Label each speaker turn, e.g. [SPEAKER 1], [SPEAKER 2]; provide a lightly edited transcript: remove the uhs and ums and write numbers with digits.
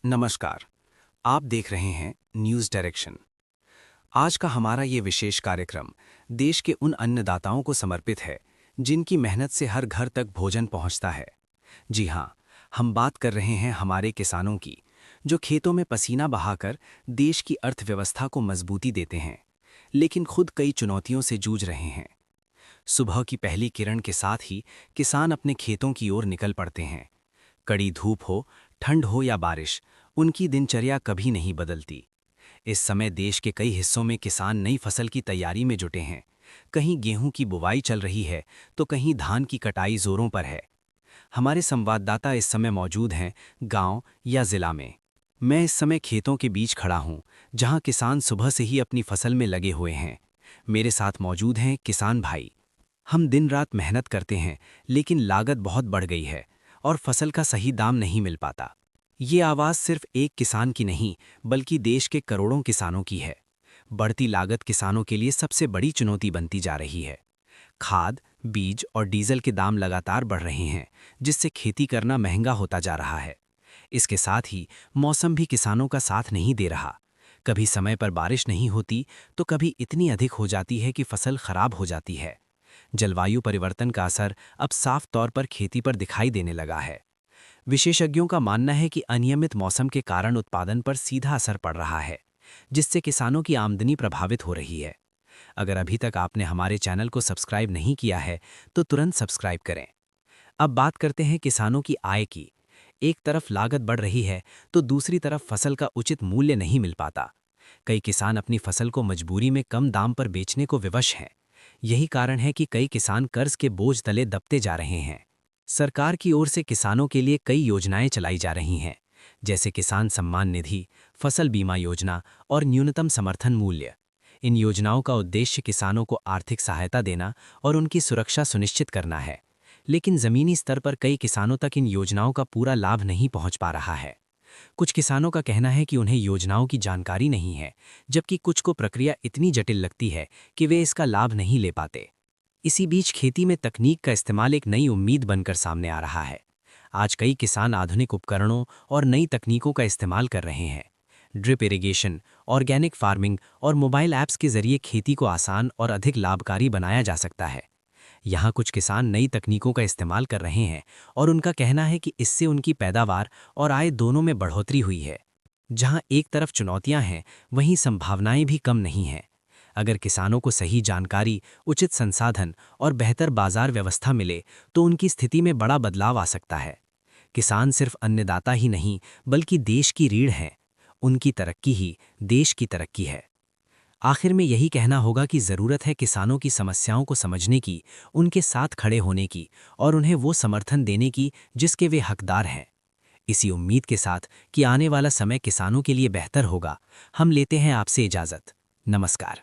[SPEAKER 1] नमस्कार। आप देख रहे हैं न्यूज़ डायरेक्शन। आज का हमारा ये विशेष कार्यक्रम देश के उन अन्नदाताओं को समर्पित है जिनकी मेहनत से हर घर तक भोजन पहुंचता है। जी हाँ, हम बात कर रहे हैं हमारे किसानों की, जो खेतों में पसीना बहाकर देश की अर्थव्यवस्था को मजबूती देते हैं, लेकिन खुद कई चुनौतियों से जूझ रहे हैं। सुबह की पहली किरण के साथ ही किसान अपने खेतों की ओर निकल पड़ते हैं। कड़ी धूप हो, ठंड हो या बारिश, उनकी दिनचर्या कभी नहीं बदलती। इस समय देश के कई हिस्सों में किसान नई फसल की तैयारी में जुटे हैं। कहीं गेहूं की बुवाई चल रही है तो कहीं धान की कटाई जोरों पर है। हमारे संवाददाता इस समय मौजूद हैं गांव या जिला में। मैं इस समय खेतों के बीच खड़ा हूं, जहां किसान सुबह से ही अपनी फसल में लगे हुए हैं। मेरे साथ मौजूद हैं किसान भाई। हम दिन रात मेहनत करते हैं, लेकिन लागत बहुत बढ़ गई है और फसल का सही दाम नहीं मिल पाता। ये आवाज़ सिर्फ एक किसान की नहीं, बल्कि देश के करोड़ों किसानों की है। बढ़ती लागत किसानों के लिए सबसे बड़ी चुनौती बनती जा रही है। खाद, बीज और डीजल के दाम लगातार बढ़ रहे हैं, जिससे खेती करना महंगा होता जा रहा है। इसके साथ ही मौसम भी किसानों का साथ नहीं दे रहा। कभी समय पर बारिश नहीं होती, तो कभी इतनी अधिक हो जाती है कि फसल खराब हो जाती है। जलवायु परिवर्तन का असर अब साफ तौर पर खेती पर दिखाई देने लगा है। विशेषज्ञों का मानना है कि अनियमित मौसम के कारण उत्पादन पर सीधा असर पड़ रहा है, जिससे किसानों की आमदनी प्रभावित हो रही है। अगर अभी तक आपने हमारे चैनल को सब्सक्राइब नहीं किया है, तो तुरंत सब्सक्राइब करें। अब बात करते हैं किसानों की आय की। एक तरफ लागत बढ़ रही है, तो दूसरी तरफ फसल का उचित मूल्य नहीं मिल पाता। कई किसान अपनी फसल को मजबूरी में कम दाम पर बेचने को विवश हैं। यही कारण है कि कई किसान कर्ज के बोझ तले दबते जा रहे हैं। सरकार की ओर से किसानों के लिए कई योजनाएं चलाई जा रही हैं, जैसे किसान सम्मान निधि, फसल बीमा योजना और न्यूनतम समर्थन मूल्य। इन योजनाओं का उद्देश्य किसानों को आर्थिक सहायता देना और उनकी सुरक्षा सुनिश्चित करना है। लेकिन जमीनी स्तर पर कई किसानों तक इन योजनाओं का पूरा लाभ नहीं पहुंच पा रहा है। कुछ किसानों का कहना है कि उन्हें योजनाओं की जानकारी नहीं है, जबकि कुछ को प्रक्रिया इतनी जटिल लगती है कि वे इसका लाभ नहीं ले पाते। इसी बीच खेती में तकनीक का इस्तेमाल एक नई उम्मीद बनकर सामने आ रहा है। आज कई किसान आधुनिक उपकरणों और नई तकनीकों का इस्तेमाल कर रहे हैं। ड्रिप इरिगेशन, ऑर्गेनिक फार्मिंग और मोबाइल ऐप्स के जरिए खेती को आसान और अधिक लाभकारी बनाया जा सकता है। यहाँ कुछ किसान नई तकनीकों का इस्तेमाल कर रहे हैं और उनका कहना है कि इससे उनकी पैदावार और आय दोनों में बढ़ोतरी हुई है। जहाँ एक तरफ चुनौतियाँ हैं, वहीं संभावनाएं भी कम नहीं हैं। अगर किसानों को सही जानकारी, उचित संसाधन और बेहतर बाजार व्यवस्था मिले, तो उनकी स्थिति में बड़ा बदलाव आ सकता है। किसान सिर्फ अन्नदाता ही नहीं, बल्कि देश की रीढ़ हैं। उनकी तरक्की ही देश की तरक्की है। आखिर में यही कहना होगा कि ज़रूरत है किसानों की समस्याओं को समझने की, उनके साथ खड़े होने की और उन्हें वो समर्थन देने की जिसके वे हकदार हैं। इसी उम्मीद के साथ कि आने वाला समय किसानों के लिए बेहतर होगा, हम लेते हैं आपसे इजाज़त। नमस्कार।